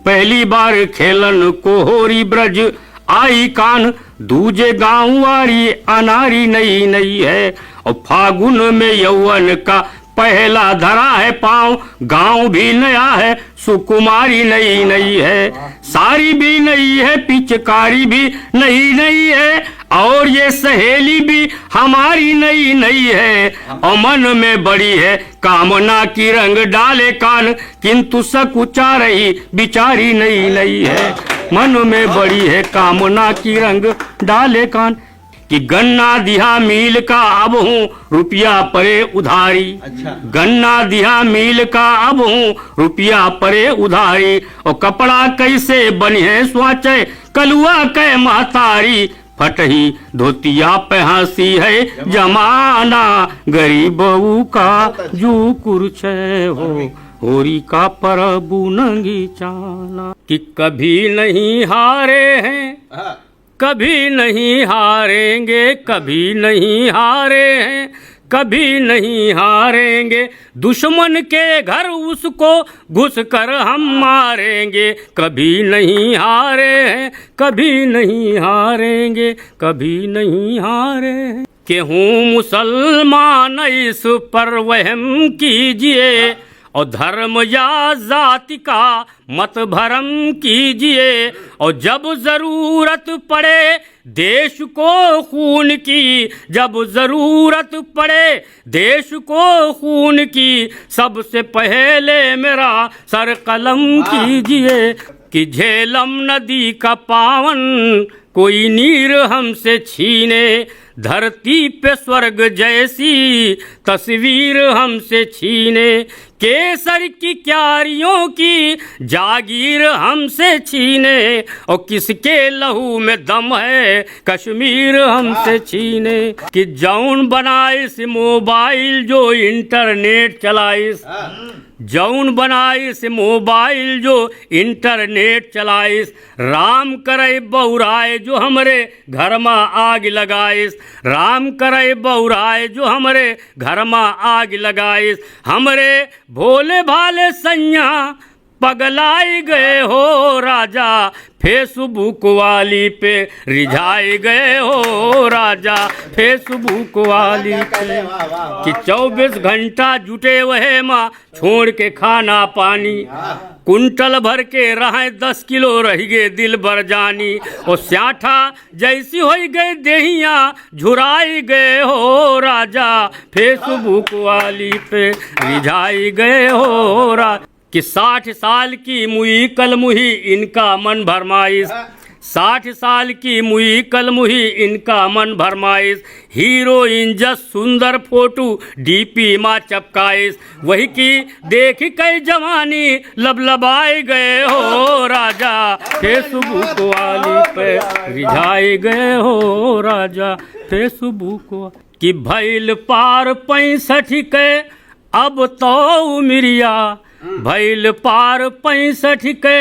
पहली बार खेलन कोहोरी ब्रज आई कान, दूजे गाँव वारी अनारी नई नई है। और फागुन में यौवन का पहला धरा है पाँव, गाँव भी नया है सुकुमारी नई नई है। साड़ी भी नई है पिचकारी भी नई नई है, और ये सहेली भी हमारी नई नई है। और मन में बड़ी है कामना की रंग डाले कान, किंतु सकुचा रही बिचारी नई नई है। मन में बड़ी है कामना की रंग डाले कान, कि गन्ना दिया मील का अब हूँ रुपया परे उधारी। गन्ना दिया मील का अब हूँ रुपया परे उधारी। और कपड़ा कैसे बनी है स्वाचे कलुआ कै महतारी, फटही धोतिया पे हंसी है जमाना, गरीबऊ का जू कुर्छे हो होरी का परबू नंगी चाना। कि कभी नहीं हारे हैं कभी नहीं हारेंगे, कभी नहीं हारे हैं कभी नहीं हारेंगे, दुश्मन के घर उसको घुस कर हम मारेंगे। कभी नहीं हारे हैं कभी नहीं हारेंगे, कभी नहीं हारे हैं। कि हूँ मुसलमान इस पर वहम कीजिए, और धर्म या जाति का मत भरम कीजिए। और जब जरूरत पड़े देश को खून की, जब जरूरत पड़े देश को खून की, सबसे पहले मेरा सर कलम कीजिए। कि झेलम नदी का पावन कोई नीर हमसे छीने, धरती पे स्वर्ग जैसी तस्वीर हमसे छीने। केसर की क्यारियों की जागीर हमसे छीने, और किसके लहू में दम है कश्मीर हमसे छीने। कि जौन बनाइस मोबाइल जो इंटरनेट चलाइस, जौन बनाइस मोबाइल जो इंटरनेट चलाइस, राम करे बहुराए जो हमरे घर में आग लगाइस, राम करे बहुराए जो हमरे घर में आग लगाइस। हमरे भोले भाले सैया पगलाई गए हो राजा, फेसबुक वाली पे रिझाए गए हो राजा, फेसबुक वाली पे। कि 24 घंटा जुटे वहे माँ छोड़ के खाना पानी, कुंटल भर के रहे 10 किलो रह गए दिल भर जानी। और स्याठा जैसी हो गए देहिया झुराई गए हो राजा, फेसबुक वाली पे रिझाई गए हो राजा। कि 60 साल की मुई कल मुही इनका मन भरमाइश, 60 साल की मुई कल मुही इनका मन भरमाइश। हीरोइन जस सुंदर फोटो डीपी माँ चपकाइश, वही की देख कई जवानी लबलबाए गए हो राजा, फेसबुक वाली पे रिझाए गए हो राजा, फेसबुक। कि भैल पार 65 के अब तो उमरिया, भैल पार 65 के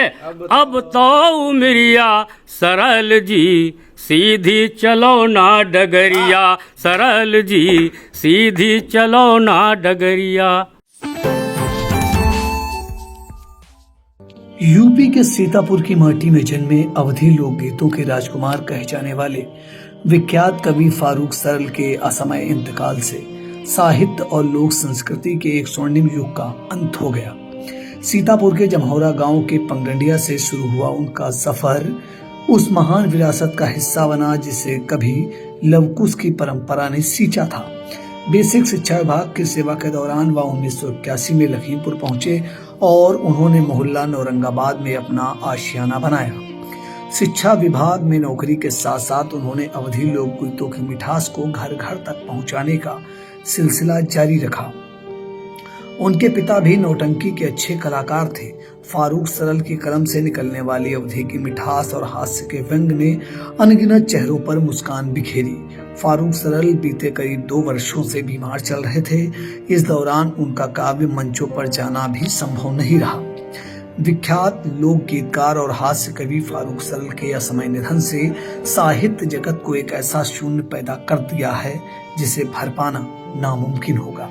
अब तो उमरिया, सरल जी सीधी चलो ना डगरिया, सरल जी सीधी चलो ना डगरिया। यूपी के सीतापुर की माटी में जन्मे अवधी लोकगीतों के राजकुमार कहे जाने वाले विख्यात कवि फारूक सरल के असमय इंतकाल से साहित्य और लोक संस्कृति के एक स्वर्णिम युग का अंत हो गया। सीतापुर के जमहौरा गांव के पंगडंडिया से शुरू हुआ उनका सफर उस महान विरासत का हिस्सा बना जिसे कभी लवकुश की परंपरा ने सींचा था। बेसिक शिक्षा विभाग की सेवा के दौरान वह 1981 में लखीमपुर पहुंचे और उन्होंने मोहल्ला नौरंगाबाद में अपना आशियाना बनाया। शिक्षा विभाग में नौकरी के साथ साथ उन्होंने अवधी लोकगीतों की मिठास को घर घर तक पहुंचाने का सिलसिला जारी रखा। उनके पिता भी नौटंकी के अच्छे कलाकार थे। फारूक सरल की कलम से निकलने वाली अवधी की मिठास और हास्य के व्यंग ने अनगिनत चेहरों पर मुस्कान बिखेरी। फारूक सरल बीते करीब 2 वर्षों से बीमार चल रहे थे। इस दौरान उनका काव्य मंचों पर जाना भी संभव नहीं रहा। विख्यात लोक गीतकार और हास्य कवि फारूक सरल के असमय निधन से साहित्य जगत को एक ऐसा शून्य पैदा कर दिया है जिसे भर पाना नामुमकिन होगा।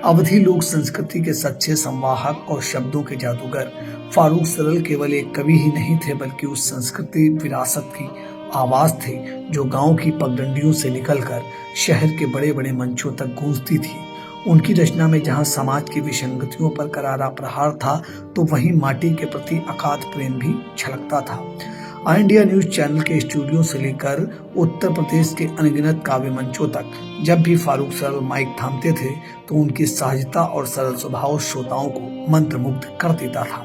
अवधी लोक संस्कृति के सच्चे संवाहक और शब्दों के जादूगर फारूक सरल केवल एक कवि ही नहीं थे, बल्कि उस संस्कृति विरासत की आवाज थे जो गांव की पगडंडियों से निकलकर शहर के बड़े बड़े मंचों तक गूंजती थी। उनकी रचना में जहां समाज की विसंगतियों पर करारा प्रहार था, तो वहीं माटी के प्रति अगाध प्रेम भी झलकता था। ऑल इंडिया न्यूज चैनल के स्टूडियो से लेकर उत्तर प्रदेश के अनगिनत काव्य मंचों तक जब भी फारूक सरल माइक थामते थे, तो उनकी सहजता और सरल स्वभाव श्रोताओं को मंत्रमुग्ध कर देता था।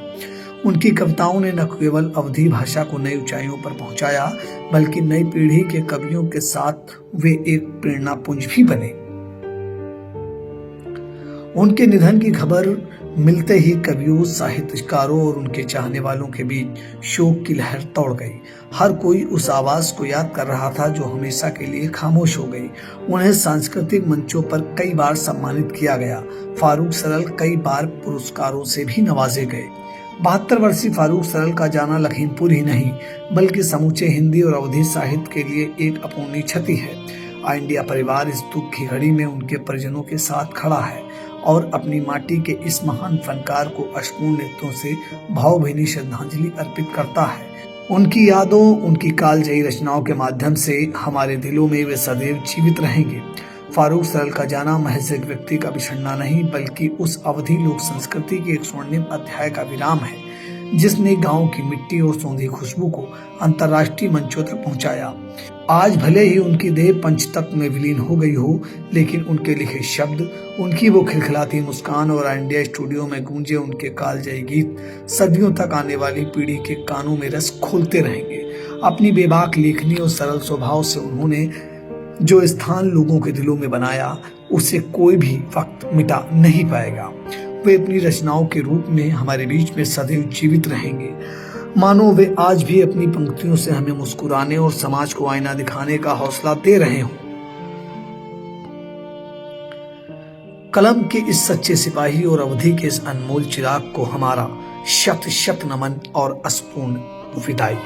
उनकी कविताओं ने न केवल अवधी भाषा को नई ऊंचाइयों पर पहुंचाया, बल्कि नई पीढ़ी के कवियों के साथ वे एक प्रेरणा पुंज भी बने। उनके निधन की खबर मिलते ही कवियों, साहित्यकारों और उनके चाहने वालों के बीच शोक की लहर दौड़ गई। हर कोई उस आवाज को याद कर रहा था जो हमेशा के लिए खामोश हो गई। उन्हें सांस्कृतिक मंचों पर कई बार सम्मानित किया गया। फारूक सरल कई बार पुरस्कारों से भी नवाजे गए। 72 वर्षीय फारूक सरल का जाना लखीमपुर ही नहीं, बल्कि समूचे हिंदी और अवधी साहित्य के लिए एक अपूर्णीय क्षति है। ऑल इंडिया परिवार इस दुख की घड़ी में उनके परिजनों के साथ खड़ा है और अपनी माटी के इस महान फनकार को अश्रुपूर्ण नेत्रों से भावभीनी श्रद्धांजलि अर्पित करता है। उनकी यादों, उनकी कालजयी रचनाओं के माध्यम से हमारे दिलों में वे सदैव जीवित रहेंगे। फारूक सरल का जाना महज एक व्यक्ति का बिछड़ना नहीं, बल्कि उस अवधी लोक संस्कृति के एक स्वर्णिम अध्याय का विराम है, जिसने गांव की मिट्टी और सौंधी खुशबू को अंतर्राष्ट्रीय मंचों तक पहुंचाया। आज भले ही उनकी देह पंचतत्व में विलीन हो गई हो, लेकिन उनके लिखे शब्द, उनकी वो खिलखिलाती मुस्कान और ऑल इंडिया स्टूडियो में गूंजे उनके कालजयी गीत सदियों तक आने वाली पीढ़ी के कानों में रस खोलते रहेंगे। अपनी बेबाक लेखनी और सरल स्वभाव से उन्होंने जो स्थान लोगों के दिलों में बनाया, उसे कोई भी वक्त मिटा नहीं पाएगा। वे अपनी रचनाओं के रूप में हमारे बीच में सदैव जीवित रहेंगे, मानो वे आज भी अपनी पंक्तियों से हमें मुस्कुराने और समाज को आईना दिखाने का हौसला दे रहे हों। कलम के इस सच्चे सिपाही और अवधी के इस अनमोल चिराग को हमारा शत शत नमन और अपूर्ण विदाई।